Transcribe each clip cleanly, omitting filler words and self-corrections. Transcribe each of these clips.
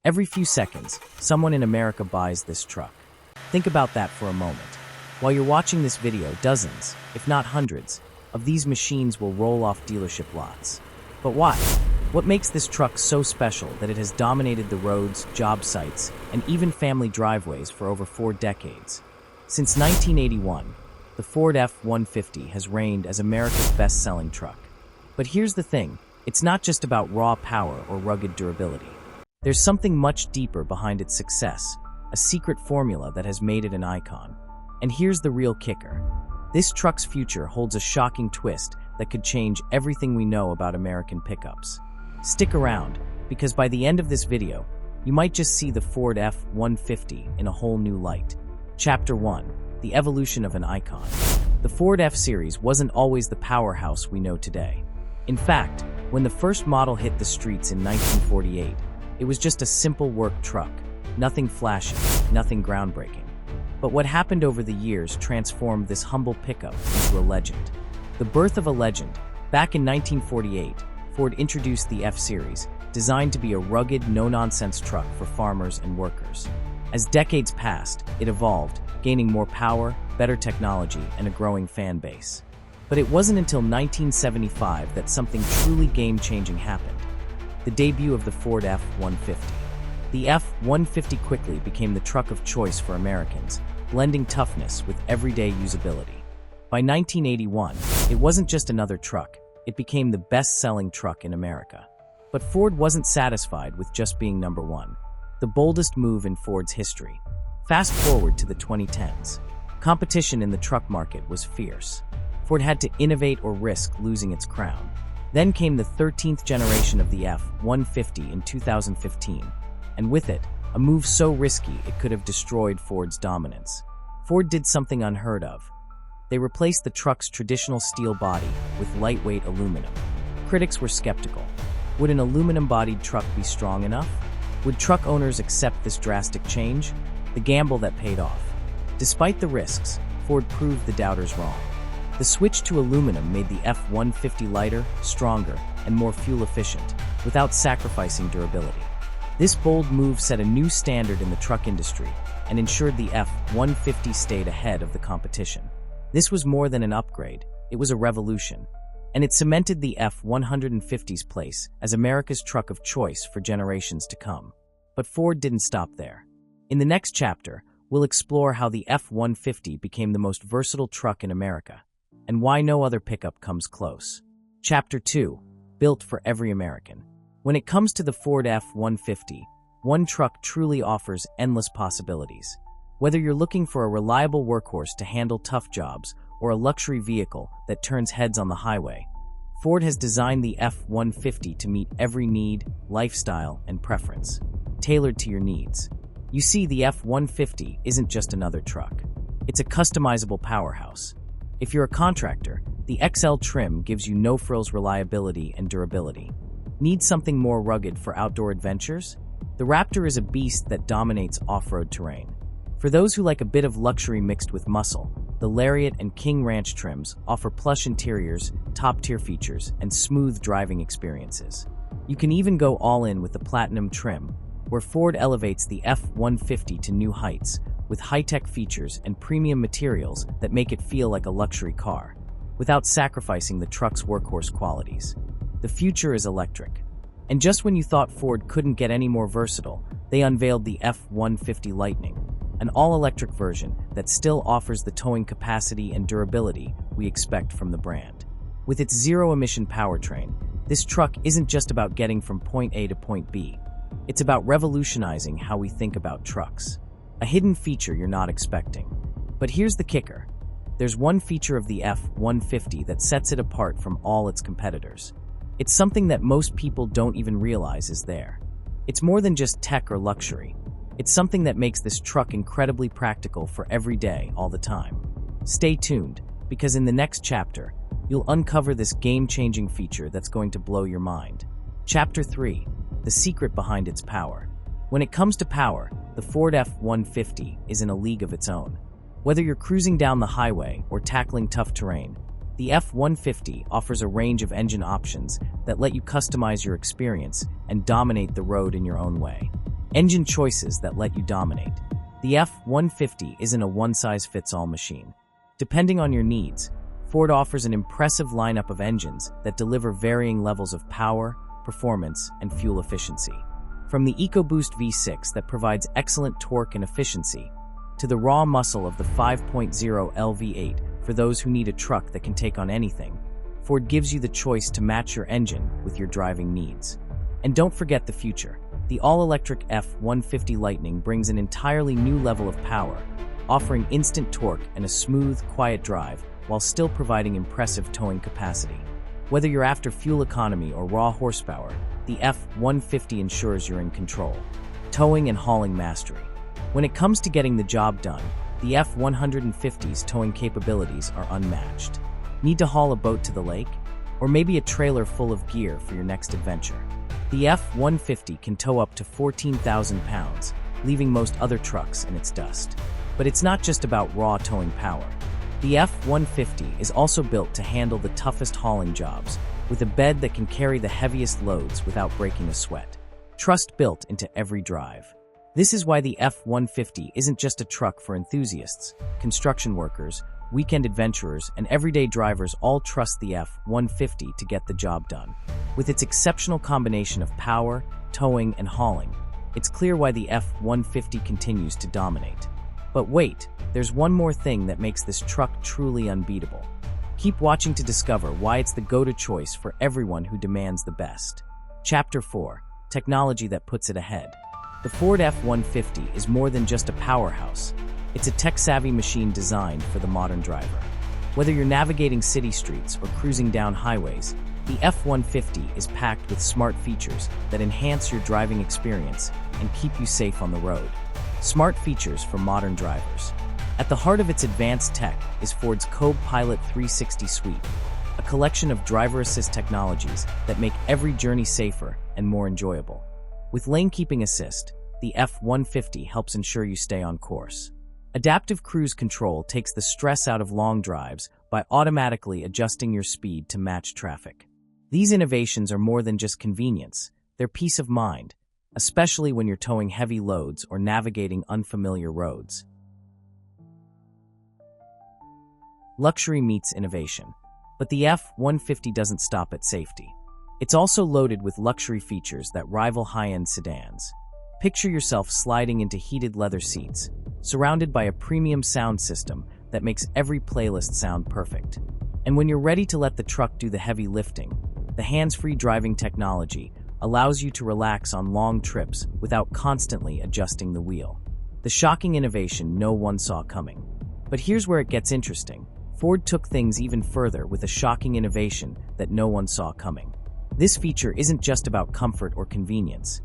Every few seconds, someone in America buys this truck. Think about that for a moment. While you're watching this video, dozens, if not hundreds, of these machines will roll off dealership lots. But why? What makes this truck so special that it has dominated the roads, job sites, and even family driveways for over 4 decades? Since 1981, the Ford F-150 has reigned as America's best-selling truck. But here's the thing, it's not just about raw power or rugged durability. There's something much deeper behind its success, a secret formula that has made it an icon. And here's the real kicker. This truck's future holds a shocking twist that could change everything we know about American pickups. Stick around, because by the end of this video, you might just see the Ford F-150 in a whole new light. Chapter 1. The Evolution of an Icon. The Ford F-Series wasn't always the powerhouse we know today. In fact, when the first model hit the streets in 1948, it was just a simple work truck, nothing flashy, nothing groundbreaking. But what happened over the years transformed this humble pickup into a legend. The birth of a legend. Back in 1948, Ford introduced the F-Series, designed to be a rugged, no-nonsense truck for farmers and workers. As decades passed, it evolved, gaining more power, better technology, and a growing fan base. But it wasn't until 1975 that something truly game-changing happened. The debut of the Ford F-150. The F-150 quickly became the truck of choice for Americans, blending toughness with everyday usability. By 1981, it wasn't just another truck, it became the best-selling truck in America. But Ford wasn't satisfied with just being number one. The boldest move in Ford's history. Fast forward to the 2010s. Competition in the truck market was fierce. Ford had to innovate or risk losing its crown. Then came the 13th generation of the F-150 in 2015, and with it, a move so risky it could have destroyed Ford's dominance. Ford did something unheard of. They replaced the truck's traditional steel body with lightweight aluminum. Critics were skeptical. Would an aluminum-bodied truck be strong enough? Would truck owners accept this drastic change? The gamble that paid off. Despite the risks, Ford proved the doubters wrong. The switch to aluminum made the F-150 lighter, stronger, and more fuel-efficient, without sacrificing durability. This bold move set a new standard in the truck industry and ensured the F-150 stayed ahead of the competition. This was more than an upgrade, it was a revolution, and it cemented the F-150's place as America's truck of choice for generations to come. But Ford didn't stop there. In the next chapter, we'll explore how the F-150 became the most versatile truck in America, and why no other pickup comes close. Chapter 2. Built for every American. When it comes to the Ford F-150, one truck truly offers endless possibilities. Whether you're looking for a reliable workhorse to handle tough jobs or a luxury vehicle that turns heads on the highway, Ford has designed the F-150 to meet every need, lifestyle, and preference, tailored to your needs. You see, the F-150 isn't just another truck. It's a customizable powerhouse. If you're a contractor, the XL trim gives you no-frills reliability and durability. Need something more rugged for outdoor adventures? The Raptor is a beast that dominates off-road terrain. For those who like a bit of luxury mixed with muscle, the Lariat and King Ranch trims offer plush interiors, top-tier features, and smooth driving experiences. You can even go all in with the Platinum trim, where Ford elevates the F-150 to new heights with high-tech features and premium materials that make it feel like a luxury car, without sacrificing the truck's workhorse qualities. The future is electric. And just when you thought Ford couldn't get any more versatile, they unveiled the F-150 Lightning, an all-electric version that still offers the towing capacity and durability we expect from the brand. With its zero-emission powertrain, this truck isn't just about getting from point A to point B. It's about revolutionizing how we think about trucks. A hidden feature you're not expecting. But here's the kicker. There's one feature of the F-150 that sets it apart from all its competitors. It's something that most people don't even realize is there. It's more than just tech or luxury. It's something that makes this truck incredibly practical for every day, all the time. Stay tuned, because in the next chapter, you'll uncover this game-changing feature that's going to blow your mind. Chapter 3. The secret behind its power. When it comes to power, the Ford F-150 is in a league of its own. Whether you're cruising down the highway or tackling tough terrain, the F-150 offers a range of engine options that let you customize your experience and dominate the road in your own way. Engine choices that let you dominate. The F-150 isn't a one-size-fits-all machine. Depending on your needs, Ford offers an impressive lineup of engines that deliver varying levels of power, performance, and fuel efficiency. From the EcoBoost V6 that provides excellent torque and efficiency, to the raw muscle of the 5.0L V8 for those who need a truck that can take on anything, Ford gives you the choice to match your engine with your driving needs. And don't forget the future. The all-electric F-150 Lightning brings an entirely new level of power, offering instant torque and a smooth, quiet drive while still providing impressive towing capacity. Whether you're after fuel economy or raw horsepower, the F-150 ensures you're in control. Towing and hauling mastery. When it comes to getting the job done, the F-150's towing capabilities are unmatched. Need to haul a boat to the lake? Or maybe a trailer full of gear for your next adventure? The F-150 can tow up to 14,000 pounds, leaving most other trucks in its dust. But it's not just about raw towing power. The F-150 is also built to handle the toughest hauling jobs, with a bed that can carry the heaviest loads without breaking a sweat. Trust built into every drive. This is why the F-150 isn't just a truck for enthusiasts. Construction workers, weekend adventurers, and everyday drivers all trust the F-150 to get the job done. With its exceptional combination of power, towing, and hauling, it's clear why the F-150 continues to dominate. But wait, there's one more thing that makes this truck truly unbeatable. Keep watching to discover why it's the go-to choice for everyone who demands the best. Chapter 4. Technology that puts it ahead. The Ford F-150 is more than just a powerhouse. It's a tech-savvy machine designed for the modern driver. Whether you're navigating city streets or cruising down highways, the F-150 is packed with smart features that enhance your driving experience and keep you safe on the road. Smart features for modern drivers. At the heart of its advanced tech is Ford's Co-Pilot 360 suite, a collection of driver assist technologies that make every journey safer and more enjoyable. With lane keeping assist, the F-150 helps ensure you stay on course. Adaptive cruise control takes the stress out of long drives by automatically adjusting your speed to match traffic. These innovations are more than just convenience, they're peace of mind, especially when you're towing heavy loads or navigating unfamiliar roads. Luxury meets innovation. But the F-150 doesn't stop at safety. It's also loaded with luxury features that rival high-end sedans. Picture yourself sliding into heated leather seats, surrounded by a premium sound system that makes every playlist sound perfect. And when you're ready to let the truck do the heavy lifting, the hands-free driving technology allows you to relax on long trips without constantly adjusting the wheel. The shocking innovation no one saw coming. But here's where it gets interesting. Ford took things even further with a shocking innovation that no one saw coming. This feature isn't just about comfort or convenience.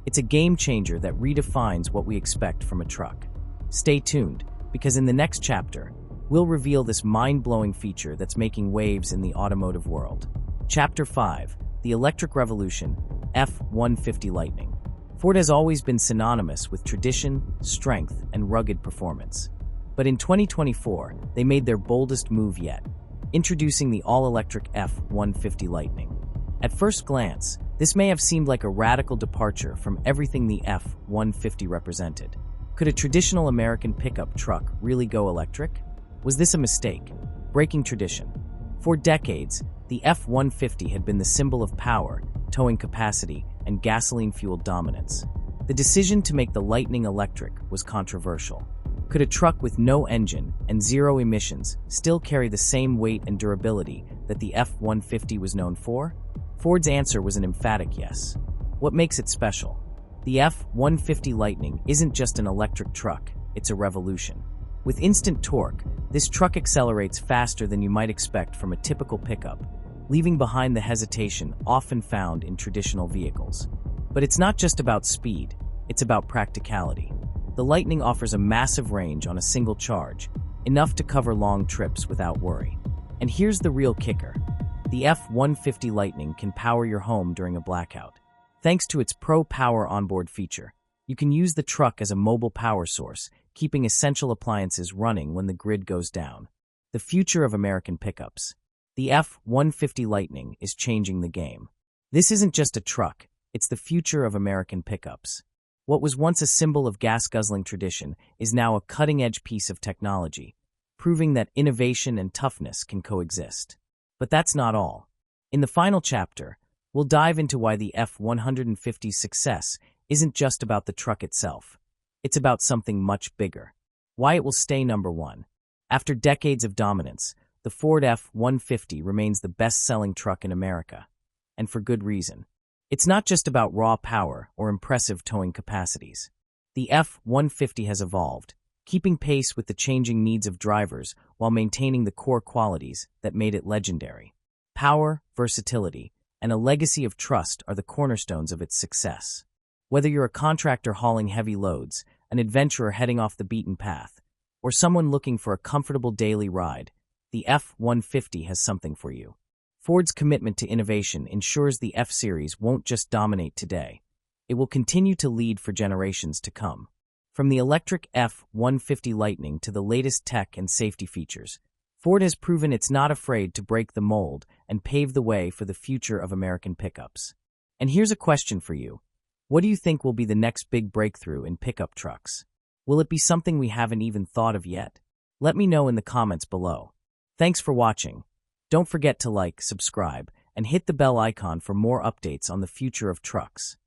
It's a game changer that redefines what we expect from a truck. Stay tuned, because in the next chapter, we'll reveal this mind-blowing feature that's making waves in the automotive world. Chapter 5. The Electric Revolution, F-150 Lightning. Ford has always been synonymous with tradition, strength, and rugged performance. But in 2024, they made their boldest move yet, introducing the all-electric F-150 Lightning. At first glance, this may have seemed like a radical departure from everything the F-150 represented. Could a traditional American pickup truck really go electric? Was this a mistake? Breaking tradition. For decades, the F-150 had been the symbol of power, towing capacity, and gasoline-fueled dominance. The decision to make the Lightning electric was controversial. Could a truck with no engine and zero emissions still carry the same weight and durability that the F-150 was known for? Ford's answer was an emphatic yes. What makes it special? The F-150 Lightning isn't just an electric truck, it's a revolution. With instant torque, this truck accelerates faster than you might expect from a typical pickup, leaving behind the hesitation often found in traditional vehicles. But it's not just about speed, it's about practicality. The Lightning offers a massive range on a single charge, enough to cover long trips without worry. And here's the real kicker. The F-150 Lightning can power your home during a blackout. Thanks to its Pro Power onboard feature, you can use the truck as a mobile power source, keeping essential appliances running when the grid goes down. The future of American pickups. The F-150 Lightning is changing the game. This isn't just a truck, it's the future of American pickups. What was once a symbol of gas-guzzling tradition is now a cutting-edge piece of technology, proving that innovation and toughness can coexist. But that's not all. In the final chapter, we'll dive into why the F-150's success isn't just about the truck itself. It's about something much bigger. Why it will stay number one. After decades of dominance, the Ford F-150 remains the best-selling truck in America. And for good reason. It's not just about raw power or impressive towing capacities. The F-150 has evolved, keeping pace with the changing needs of drivers while maintaining the core qualities that made it legendary. Power, versatility, and a legacy of trust are the cornerstones of its success. Whether you're a contractor hauling heavy loads, an adventurer heading off the beaten path, or someone looking for a comfortable daily ride, the F-150 has something for you. Ford's commitment to innovation ensures the F-Series won't just dominate today. It will continue to lead for generations to come. From the electric F-150 Lightning to the latest tech and safety features, Ford has proven it's not afraid to break the mold and pave the way for the future of American pickups. And here's a question for you. What do you think will be the next big breakthrough in pickup trucks? Will it be something we haven't even thought of yet? Let me know in the comments below. Thanks for watching. Don't forget to like, subscribe, and hit the bell icon for more updates on the future of trucks.